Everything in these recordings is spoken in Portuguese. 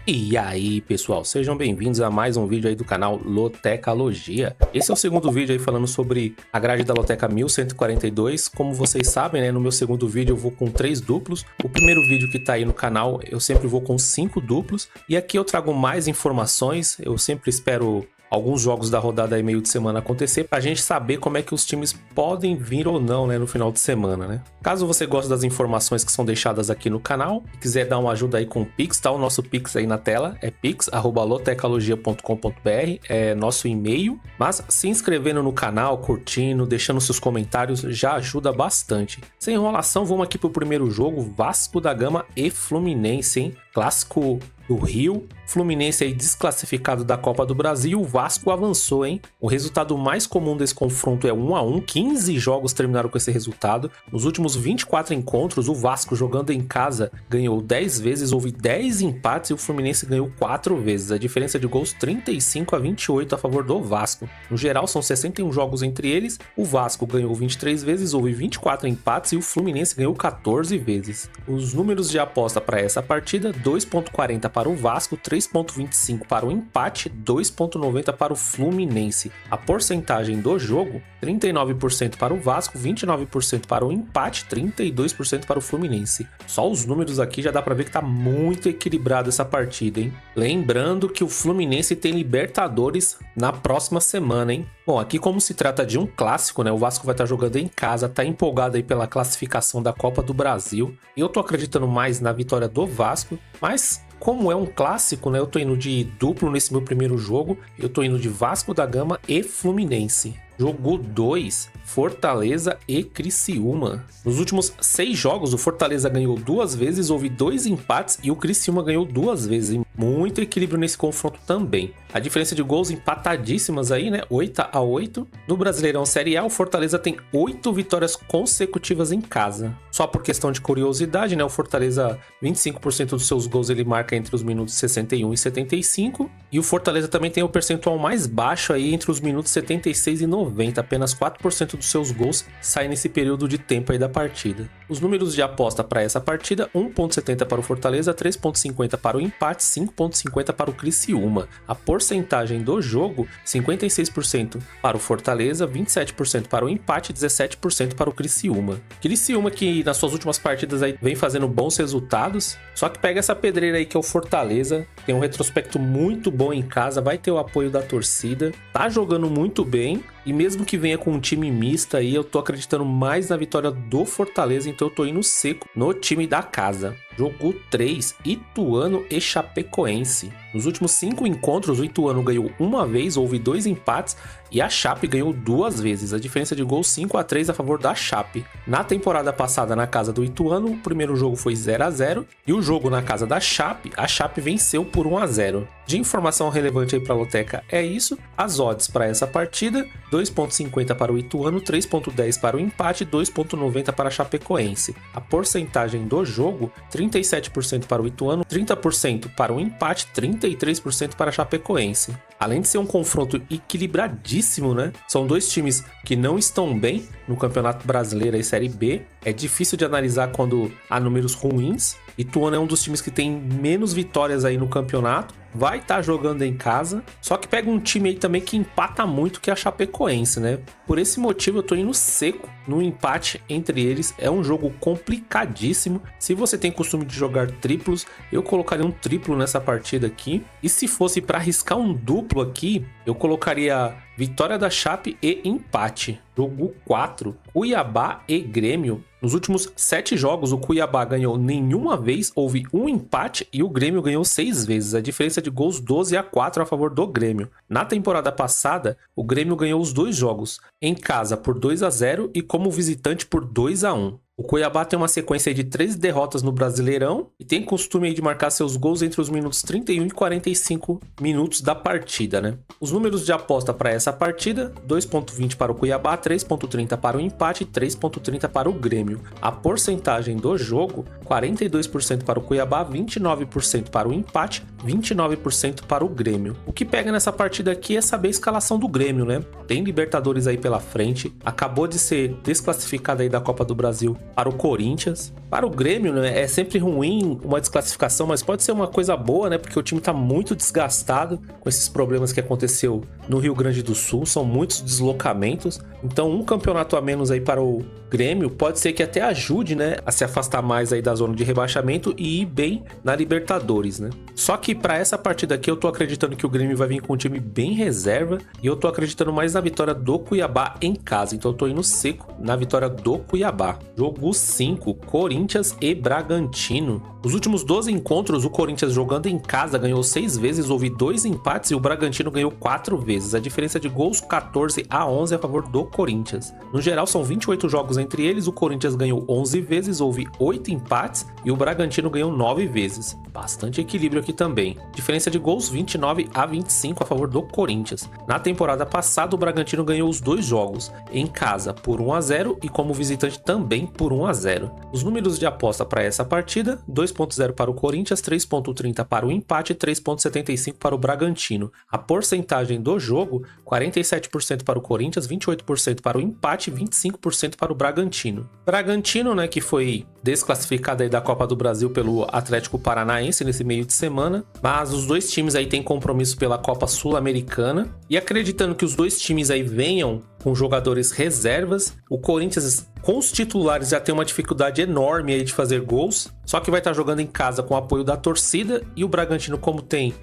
E aí pessoal, sejam bem-vindos a mais um vídeo aí do canal Lotecalogia. Esse é o segundo vídeo aí falando sobre a grade da Loteca 1142. Como vocês sabem, né, no meu segundo vídeo eu vou com 3 duplos. O primeiro vídeo que tá aí no canal eu sempre vou com 5 duplos. E aqui eu trago mais informações, eu sempre espero alguns jogos da rodada aí meio de semana acontecer pra gente saber como é que os times podem vir ou não, né, no final de semana, né? Caso você goste das informações que são deixadas aqui no canal e quiser dar uma ajuda aí com o Pix, tá? O nosso Pix aí na tela é pix@lotecalogia.com.br, é nosso e-mail. Mas se inscrevendo no canal, curtindo, deixando seus comentários já ajuda bastante. Sem enrolação, vamos aqui pro primeiro jogo, Vasco da Gama e Fluminense, hein? Clássico do Rio, Fluminense aí desclassificado da Copa do Brasil, o Vasco avançou, hein? O resultado mais comum desse confronto é 1-1, 15 jogos terminaram com esse resultado. Nos últimos 24 encontros, o Vasco jogando em casa ganhou 10 vezes, houve 10 empates e o Fluminense ganhou 4 vezes. A diferença de gols 35-28 a favor do Vasco. No geral, são 61 jogos entre eles, o Vasco ganhou 23 vezes, houve 24 empates e o Fluminense ganhou 14 vezes. Os números de aposta para essa partida, 2,40 para o Vasco, 3,25 para o empate, 2,90 para o Fluminense. A porcentagem do jogo, 39% para o Vasco, 29% para o empate, 32% para o Fluminense. Só os números aqui já dá para ver que tá muito equilibrado essa partida, hein? Lembrando que o Fluminense tem Libertadores na próxima semana, hein? Bom, aqui como se trata de um clássico, né? O Vasco vai estar jogando em casa, tá empolgado aí pela classificação da Copa do Brasil. Eu tô acreditando mais na vitória do Vasco, mas como é um clássico, né? Eu tô indo de duplo nesse meu primeiro jogo. Eu tô indo de Vasco da Gama e Fluminense. Jogo 2, Fortaleza e Criciúma. Nos últimos 6 jogos, o Fortaleza ganhou 2 vezes, houve 2 empates e o Criciúma ganhou 2 vezes. Muito equilíbrio nesse confronto também. A diferença de gols empatadíssimas aí, né? 8-8. No Brasileirão Série A, o Fortaleza tem 8 vitórias consecutivas em casa. Só por questão de curiosidade, né? O Fortaleza, 25% dos seus gols ele marca entre os minutos 61 e 75. E o Fortaleza também tem o percentual mais baixo aí entre os minutos 76 e 90. Apenas 4% dos seus gols saem nesse período de tempo aí da partida. Os números de aposta para essa partida, 1,70 para o Fortaleza, 3,50 para o empate, 5,50 para o Criciúma. A porcentagem do jogo, 56% para o Fortaleza, 27% para o empate, 17% para o Criciúma. Criciúma que nas suas últimas partidas aí vem fazendo bons resultados, só que pega essa pedreira aí que é o Fortaleza, tem um retrospecto muito bom em casa, vai ter o apoio da torcida, tá jogando muito bem. E mesmo que venha com um time misto aí, eu tô acreditando mais na vitória do Fortaleza, então eu tô indo seco no time da casa. Jogo 3, Ituano e Chapecoense. Nos últimos 5 encontros, o Ituano ganhou 1 vez, houve 2 empates e a Chape ganhou 2 vezes. A diferença de gols 5-3 a favor da Chape. Na temporada passada, na casa do Ituano, o primeiro jogo foi 0-0 e o jogo na casa da Chape, a Chape venceu por 1-0. De informação relevante aí para a Loteca é isso. As odds para essa partida, 2,50 para o Ituano, 3,10 para o empate, 2,90 para a Chapecoense. A porcentagem do jogo, 37% para o Ituano, 30% para o empate, 33% para a Chapecoense. Além de ser um confronto equilibradíssimo, né? São dois times que não estão bem no Campeonato Brasileiro e Série B. É difícil de analisar quando há números ruins. Ituano é um dos times que tem menos vitórias aí no campeonato. Vai estar jogando em casa, só que pega um time aí também que empata muito, que é a Chapecoense, né? Por esse motivo eu tô indo seco no empate entre eles. É um jogo complicadíssimo. Se você tem costume de jogar triplos, eu colocaria um triplo nessa partida aqui. E se fosse para arriscar um duplo aqui, eu colocaria vitória da Chape e empate. Jogo 4, Cuiabá e Grêmio. Nos últimos 7 jogos, o Cuiabá ganhou nenhuma vez, houve um empate e o Grêmio ganhou 6 vezes. A diferença de gols 12-4 a favor do Grêmio. Na temporada passada, o Grêmio ganhou os 2 jogos, em casa por 2-0 e como visitante por 2-1. O Cuiabá tem uma sequência de 3 derrotas no Brasileirão e tem costume de marcar seus gols entre os minutos 31 e 45 minutos da partida, né? Os números de aposta para essa partida, 2,20 para o Cuiabá, 3,30 para o empate e 3,30 para o Grêmio. A porcentagem do jogo, 42% para o Cuiabá, 29% para o empate, 29% para o Grêmio. O que pega nessa partida aqui é saber a escalação do Grêmio, né? Tem Libertadores aí pela frente, acabou de ser desclassificado aí da Copa do Brasil para o Corinthians. Para o Grêmio, né, é sempre ruim uma desclassificação, mas pode ser uma coisa boa, né? Porque o time tá muito desgastado com esses problemas que aconteceu no Rio Grande do Sul, são muitos deslocamentos. Então, um campeonato a menos aí para o Grêmio pode ser que até ajude, né, a se afastar mais aí da zona de rebaixamento e ir bem na Libertadores, né? Só que para essa partida aqui eu tô acreditando que o Grêmio vai vir com um time bem reserva e eu tô acreditando mais na vitória do Cuiabá em casa. Então eu tô indo seco na vitória do Cuiabá. Jogo 5, Corinthians e Bragantino. Os últimos 12 encontros, o Corinthians jogando em casa ganhou 6 vezes, houve 2 empates e o Bragantino ganhou 4 vezes. A diferença de gols 14-11 a favor do Corinthians. No geral são 28 jogos entre eles, o Corinthians ganhou 11 vezes, houve 8 empates e o Bragantino ganhou 9 vezes. Bastante equilíbrio aqui também. Diferença de gols 29-25 a favor do Corinthians. Na temporada passada o Bragantino ganhou os 2 jogos, em casa por 1-0 e como visitante também por 1-0. Os números de aposta para essa partida, 2,0 para o Corinthians, 3,30 para o empate e 3,75 para o Bragantino. A porcentagem do jogo, 47% para o Corinthians, 28% para o empate e 25% para o Bragantino. Bragantino, né, que foi desclassificado aí da Copa do Brasil pelo Atlético Paranaense nesse meio de semana, mas os dois times aí têm compromisso pela Copa Sul-Americana e acreditando que os dois times aí venham com jogadores reservas, o Corinthians com os titulares já tem uma dificuldade enorme aí de fazer gols, só que vai estar jogando em casa com o apoio da torcida e o Bragantino, como tem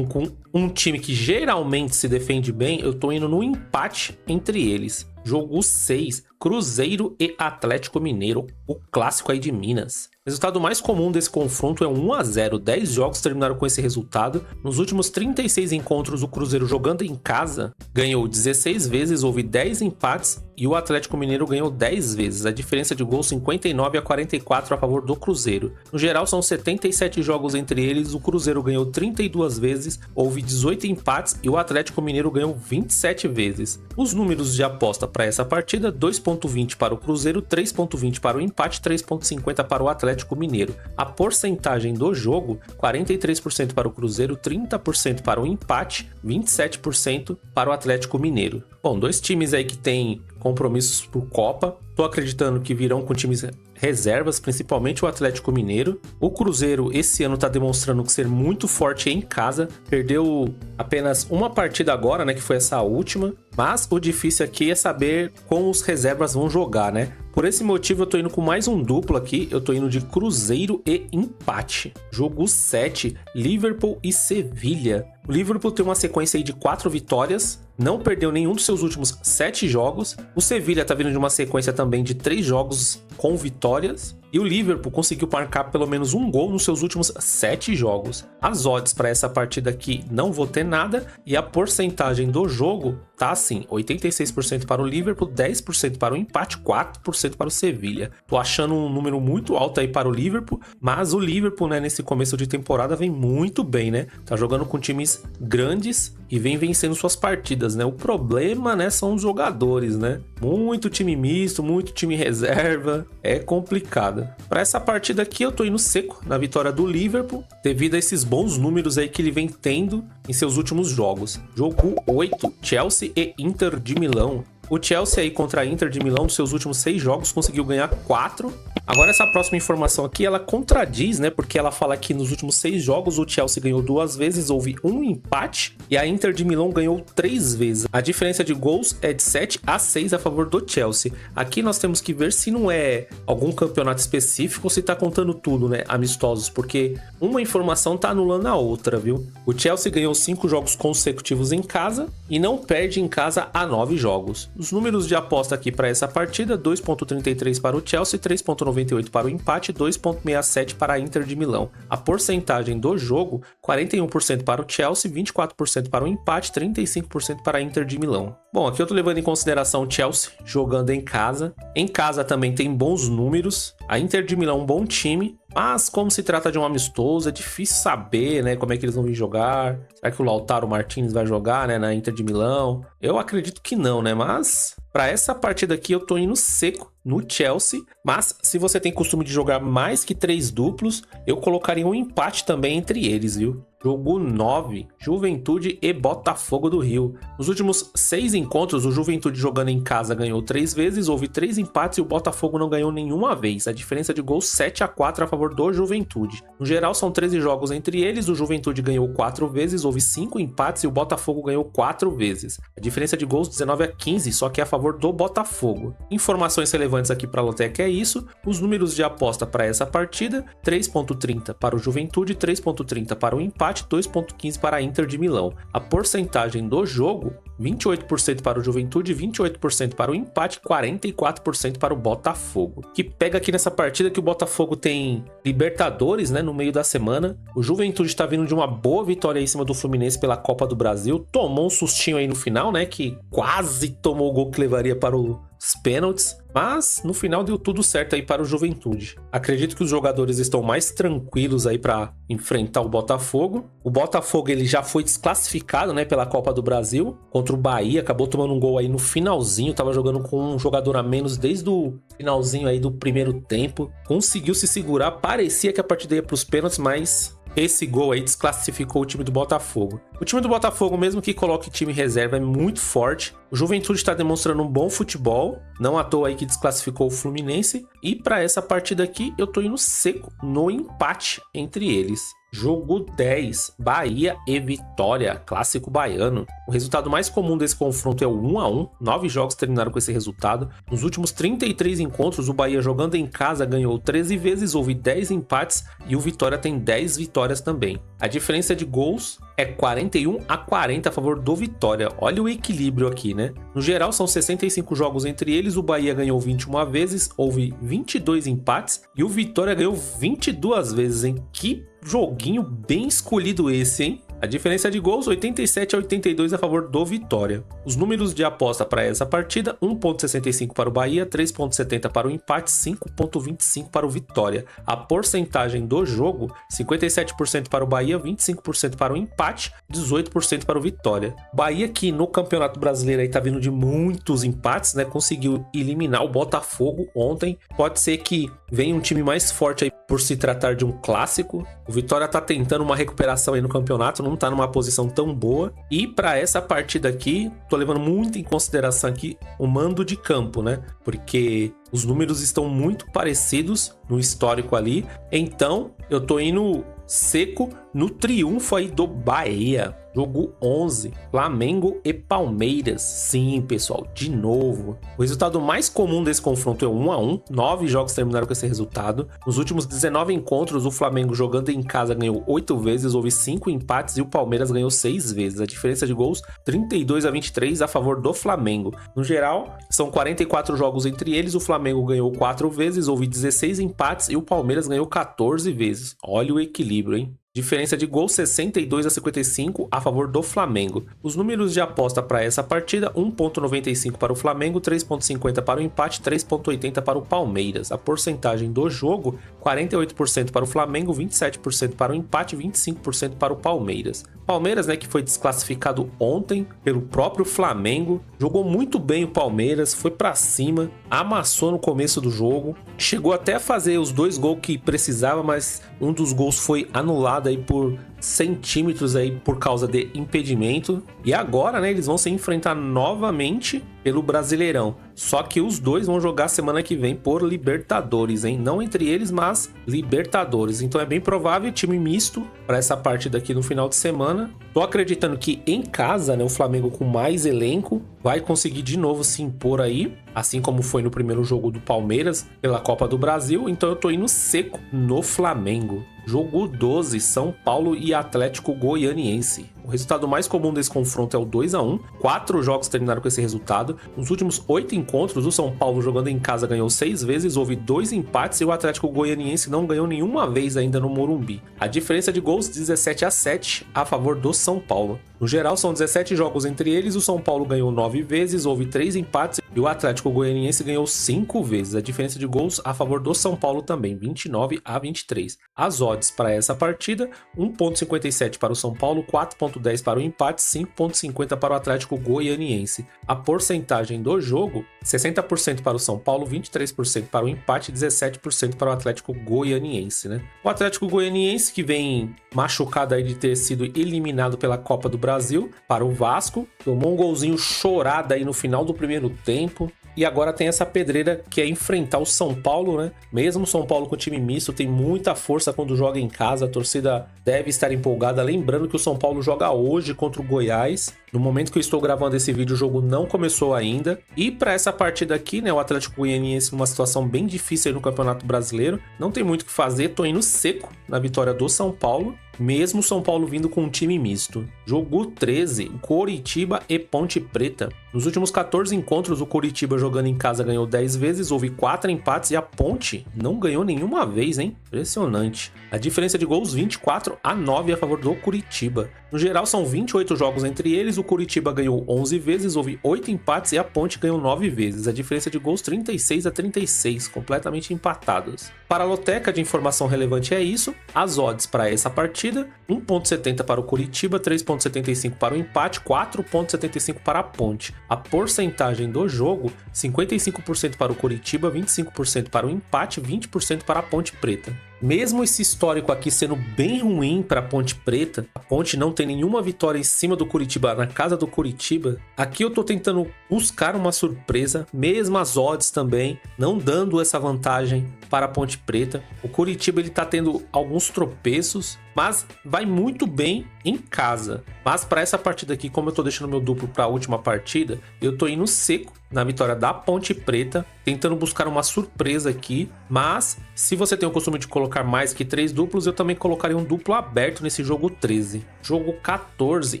um time que geralmente se defende bem, eu tô indo no empate entre eles. Jogo 6, Cruzeiro e Atlético Mineiro, o clássico aí de Minas. O resultado mais comum desse confronto é 1-0, 10 jogos terminaram com esse resultado. Nos últimos 36 encontros, o Cruzeiro jogando em casa ganhou 16 vezes, houve 10 empates e o Atlético Mineiro ganhou 10 vezes. A diferença de gols 59-44 a favor do Cruzeiro. No geral, são 77 jogos entre eles, o Cruzeiro ganhou 32 vezes, houve 18 empates e o Atlético Mineiro ganhou 27 vezes. Os números de aposta para essa partida, 2,20 para o Cruzeiro, 3,20 para o empate, 3,50 para o Atlético Mineiro. A porcentagem do jogo, 43% para o Cruzeiro, 30% para o empate, 27% para o Atlético Mineiro. Bom, dois times aí que têm compromissos por Copa. Tô acreditando que virão com times reservas, principalmente o Atlético Mineiro. O Cruzeiro esse ano tá demonstrando ser muito forte em casa. Perdeu apenas uma partida agora, né, que foi essa última. Mas o difícil aqui é saber como os reservas vão jogar, né? Por esse motivo eu tô indo com mais um duplo aqui. Eu tô indo de Cruzeiro e empate. Jogo 7, Liverpool e Sevilha. O Liverpool tem uma sequência aí de 4 vitórias. Não perdeu nenhum dos seus últimos 7 jogos. O Sevilha tá vindo de uma sequência também de 3 jogos com vitórias. E o Liverpool conseguiu marcar pelo menos um gol nos seus últimos 7 jogos. As odds para essa partida aqui não vou ter nada. E a porcentagem do jogo tá assim, 86% para o Liverpool, 10% para o empate, 4% para o Sevilha. Tô achando um número muito alto aí para o Liverpool, mas o Liverpool, né, nesse começo de temporada vem muito bem, né? Tá jogando com times grandes e vem vencendo suas partidas, né? O problema, né, são os jogadores, né? Muito time misto, muito time reserva, é complicado. Para essa partida aqui eu tô indo seco na vitória do Liverpool, devido a esses bons números aí que ele vem tendo em seus últimos jogos. Jogo 8, Chelsea e Inter de Milão. O Chelsea aí contra a Inter de Milão, nos seus últimos 6 jogos, conseguiu ganhar 4. Agora essa próxima informação aqui, ela contradiz, né? Porque ela fala que nos últimos 6 jogos o Chelsea ganhou 2 vezes, houve um empate. E a Inter de Milão ganhou 3 vezes. A diferença de gols é de 7-6 a favor do Chelsea. Aqui nós temos que ver se não é algum campeonato específico ou se tá contando tudo, né? Amistosos, porque uma informação tá anulando a outra, viu? O Chelsea ganhou 5 jogos consecutivos em casa e não perde em casa há 9 jogos. Os números de aposta aqui para essa partida, 2,33 para o Chelsea, 3,98 para o empate e 2,67 para a Inter de Milão. A porcentagem do jogo, 41% para o Chelsea, 24% para o empate, 35% para a Inter de Milão. Bom, aqui eu tô levando em consideração o Chelsea jogando em casa. Em casa também tem bons números. A Inter de Milão é um bom time, Mas como se trata de um amistoso, é difícil saber, né, como é que eles vão vir jogar. Será que o Lautaro Martinez vai jogar, né, na Inter de Milão? Eu acredito que não, né, mas para essa partida aqui eu tô indo seco no Chelsea, mas se você tem costume de jogar mais que 3 duplos, eu colocaria um empate também entre eles, viu? Jogo 9, Juventude e Botafogo do Rio. Nos últimos 6 encontros, o Juventude jogando em casa ganhou 3 vezes, houve 3 empates e o Botafogo não ganhou nenhuma vez. A diferença de gols 7-4 a favor do Juventude. No geral, são 13 jogos entre eles, o Juventude ganhou 4 vezes, houve 5 empates e o Botafogo ganhou 4 vezes. A diferença de gols 19-15, só que é a favor do Botafogo. Informações relevantes aqui para a Lotec é isso. Os números de aposta para essa partida, 3.30 para o Juventude, 3.30 para o empate, 2.15 para a Inter de Milão. A porcentagem do jogo, 28% para o Juventude, 28% para o empate, 44% para o Botafogo. Que pega aqui nessa partida que o Botafogo tem Libertadores, né, no meio da semana. O Juventude está vindo de uma boa vitória aí em cima do Fluminense pela Copa do Brasil. Tomou um sustinho aí no final, né, que quase tomou o gol que levaria para os pênaltis, mas no final deu tudo certo aí para o Juventude. Acredito que os jogadores estão mais tranquilos aí para enfrentar o Botafogo. O Botafogo ele já foi desclassificado, né, pela Copa do Brasil contra o Bahia, acabou tomando um gol aí no finalzinho, tava jogando com um jogador a menos desde o finalzinho aí do primeiro tempo, conseguiu se segurar, parecia que a partida ia para os pênaltis, mas esse gol aí desclassificou o time do Botafogo. O time do Botafogo, mesmo que coloque time reserva, é muito forte. O Juventude está demonstrando um bom futebol, não à toa aí que desclassificou o Fluminense. E para essa partida aqui, eu tô indo seco no empate entre eles. Jogo 10, Bahia e Vitória, clássico baiano. O resultado mais comum desse confronto é o 1-1, 9 jogos terminaram com esse resultado. Nos últimos 33 encontros, o Bahia jogando em casa ganhou 13 vezes, houve 10 empates e o Vitória tem 10 vitórias também. A diferença de gols é 41-40 a favor do Vitória. Olha o equilíbrio aqui, né? No geral, são 65 jogos entre eles, o Bahia ganhou 21 vezes, houve 22 empates e o Vitória ganhou 22 vezes, hein? Que joguinho bem escolhido esse, hein? A diferença de gols 87-82 a favor do Vitória. Os números de aposta para essa partida, 1.65 para o Bahia, 3.70 para o empate, 5.25 para o Vitória. A porcentagem do jogo, 57% para o Bahia, 25% para o empate, 18% para o Vitória. Bahia que no Campeonato Brasileiro aí tá vindo de muitos empates, né? Conseguiu eliminar o Botafogo ontem. Pode ser que venha um time mais forte aí por se tratar de um clássico. O Vitória tá tentando uma recuperação aí no campeonato, não tá numa posição tão boa. E para essa partida aqui, tô levando muito em consideração aqui o mando de campo, né? Porque os números estão muito parecidos no histórico ali. Então, eu tô indo seco no triunfo aí do Bahia. Jogo 11, Flamengo e Palmeiras. Sim, pessoal, de novo. O resultado mais comum desse confronto é 1-1. 9 jogos terminaram com esse resultado. Nos últimos 19 encontros, o Flamengo jogando em casa ganhou 8 vezes, houve 5 empates e o Palmeiras ganhou 6 vezes. A diferença de gols, 32-23 a favor do Flamengo. No geral, são 44 jogos entre eles, o Flamengo ganhou 4 vezes, houve 16 empates e o Palmeiras ganhou 14 vezes. Olha o equilíbrio, hein? Diferença de gol 62-55 a favor do Flamengo. Os números de aposta para essa partida, 1.95 para o Flamengo, 3.50 para o empate, 3.80 para o Palmeiras. A porcentagem do jogo, 48% para o Flamengo, 27% para o empate, 25% para o Palmeiras. Palmeiras, né, que foi desclassificado ontem pelo próprio Flamengo, jogou muito bem o Palmeiras, foi para cima, amassou no começo do jogo, chegou até a fazer os 2 gols que precisava, mas um dos gols foi anulado aí por centímetros aí por causa de impedimento. E agora, né, eles vão se enfrentar novamente pelo Brasileirão. Só que os dois vão jogar semana que vem por Libertadores, hein? Não entre eles, mas Libertadores. Então é bem provável time misto para essa partida aqui no final de semana. Tô acreditando que em casa, né, o Flamengo com mais elenco vai conseguir de novo se impor aí, assim como foi no primeiro jogo do Palmeiras pela Copa do Brasil. Então eu tô indo seco no Flamengo. Jogo 12, São Paulo e Atlético Goianiense. O resultado mais comum desse confronto é o 2-1. 4 jogos terminaram com esse resultado. Nos últimos 8 encontros, o São Paulo jogando em casa ganhou 6 vezes, houve 2 empates e o Atlético Goianiense não ganhou nenhuma vez ainda no Morumbi. A diferença de gols 17-7 a favor do São Paulo. No geral, são 17 jogos entre eles, o São Paulo ganhou 9 vezes, houve 3 empates e o Atlético Goianiense ganhou 5 vezes. A diferença de gols a favor do São Paulo também, 29-23. As odds para essa partida, 1,57 para o São Paulo, 4,10 para o empate, 5,50 para o Atlético Goianiense. A porcentagem do jogo, 60% para o São Paulo, 23% para o empate e 17% para o Atlético Goianiense, né? O Atlético Goianiense, que vem machucado aí de ter sido eliminado pela Copa do Brasil para o Vasco, tomou um golzinho chorado aí no final do primeiro tempo. E agora tem essa pedreira que é enfrentar o São Paulo, né? Mesmo o São Paulo com time misto, tem muita força quando joga em casa. A torcida deve estar empolgada. Lembrando que o São Paulo joga hoje contra o Goiás. No momento que eu estou gravando esse vídeo, o jogo não começou ainda. E para essa partida aqui, né? O Atlético Goianiense numa situação bem difícil aí no Campeonato Brasileiro. Não tem muito o que fazer. Tô indo seco na vitória do São Paulo. Mesmo o São Paulo vindo com um time misto. Jogo 13, Coritiba e Ponte Preta. Nos últimos 14 encontros, o Coritiba jogando em casa ganhou 10 vezes, houve 4 empates e a Ponte não ganhou nenhuma vez, hein? Impressionante. A diferença de gols 24-9 a favor do Coritiba. No geral, são 28 jogos entre eles, o Coritiba ganhou 11 vezes, houve 8 empates e a Ponte ganhou 9 vezes. A diferença de gols 36-36, completamente empatados. Para a loteca de informação relevante é isso. As odds para essa partida, 1,70 para o Coritiba, 3,75 para o empate, 4,75 para a Ponte. A porcentagem do jogo, 55% para o Coritiba, 25% para o empate, 20% para a Ponte Preta. Mesmo esse histórico aqui sendo bem ruim para a Ponte Preta, a Ponte não tem nenhuma vitória em cima do Coritiba na casa do Coritiba, aqui eu tô tentando buscar uma surpresa, mesmo as odds também, não dando essa vantagem para a Ponte Preta. O Coritiba ele tá tendo alguns tropeços, mas vai muito bem em casa. Mas para essa partida aqui, como eu tô deixando meu duplo para a última partida, eu tô indo seco na vitória da Ponte Preta, tentando buscar uma surpresa aqui. Mas se você tem o costume de colocar mais que 3 duplos, eu também colocaria um duplo aberto nesse jogo 13. Jogo 14,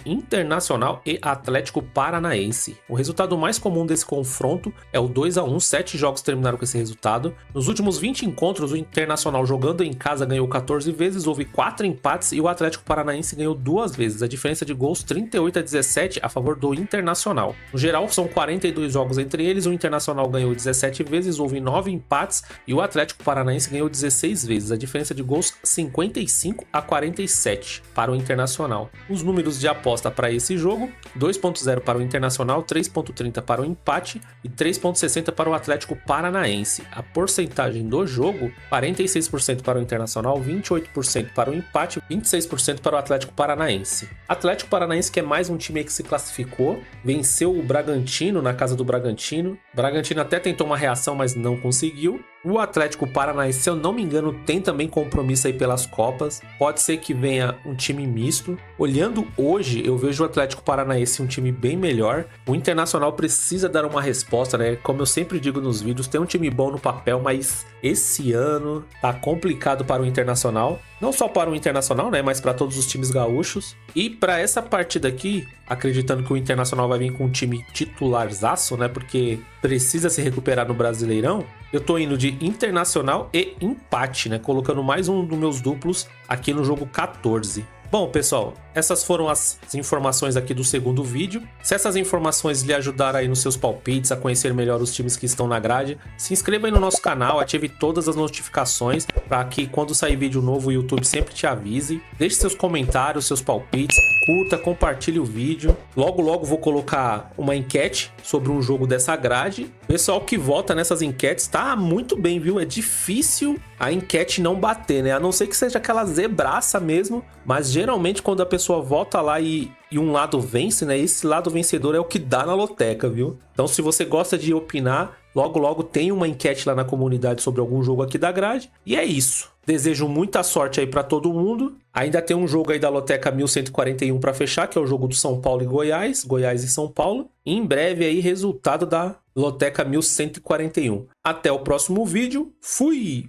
Internacional e Atlético Paranaense. O resultado mais comum desse confronto é o 2-1, 7 jogos terminaram com esse resultado. Nos últimos 20 encontros, o Internacional jogando em casa ganhou 14 vezes, houve 4 empates e o Atlético Paranaense ganhou 2 vezes. A diferença de gols 38-17 a favor do Internacional. No geral, são 42 jogos entre eles, o Internacional ganhou 17 vezes, houve 9 empates e o Atlético Paranaense ganhou 16 vezes. A diferença de gols 55-47 para o Internacional. Os números de aposta para esse jogo, 2,0 para o Internacional, 3,30 para o empate e 3,60 para o Atlético Paranaense. A porcentagem do jogo, 46% para o Internacional, 28% para o empate, 26% para o Atlético Paranaense. Atlético Paranaense que é mais um time que se classificou, venceu o Bragantino na casa do Bragantino. O Bragantino até tentou uma reação, mas não conseguiu. O Atlético Paranaense, se eu não me engano, tem também compromisso aí pelas Copas. Pode ser que venha um time misto. Olhando hoje, eu vejo o Atlético Paranaense um time bem melhor. O Internacional precisa dar uma resposta, né? Como eu sempre digo nos vídeos, tem um time bom no papel, mas esse ano tá complicado para o Internacional. Não só para o Internacional, né? Mas para todos os times gaúchos. E para essa partida aqui, acreditando que o Internacional vai vir com um time titularzaço, né? Porque precisa se recuperar no Brasileirão. Eu tô indo de Internacional e empate, né? Colocando mais um dos meus duplos aqui no jogo 14. Bom, pessoal, essas foram as informações aqui do segundo vídeo. Se essas informações lhe ajudaram aí nos seus palpites, a conhecer melhor os times que estão na grade, se inscreva aí no nosso canal, ative todas as notificações para que quando sair vídeo novo o YouTube sempre te avise. Deixe seus comentários, seus palpites, curta, compartilhe o vídeo. Logo, logo vou colocar uma enquete sobre um jogo dessa grade. Pessoal que vota nessas enquetes tá muito bem, viu? É difícil a enquete não bater, né? A não ser que seja aquela zebraça mesmo, mas geralmente quando a pessoa vota lá e um lado vence, né? Esse lado vencedor é o que dá na loteca, viu? Então se você gosta de opinar, logo logo tem uma enquete lá na comunidade sobre algum jogo aqui da grade. E é isso. Desejo muita sorte aí pra todo mundo. Ainda tem um jogo aí da loteca 1141 pra fechar, que é o jogo do São Paulo e Goiás, Goiás e São Paulo. E em breve aí resultado da loteca 1141. Até o próximo vídeo. Fui!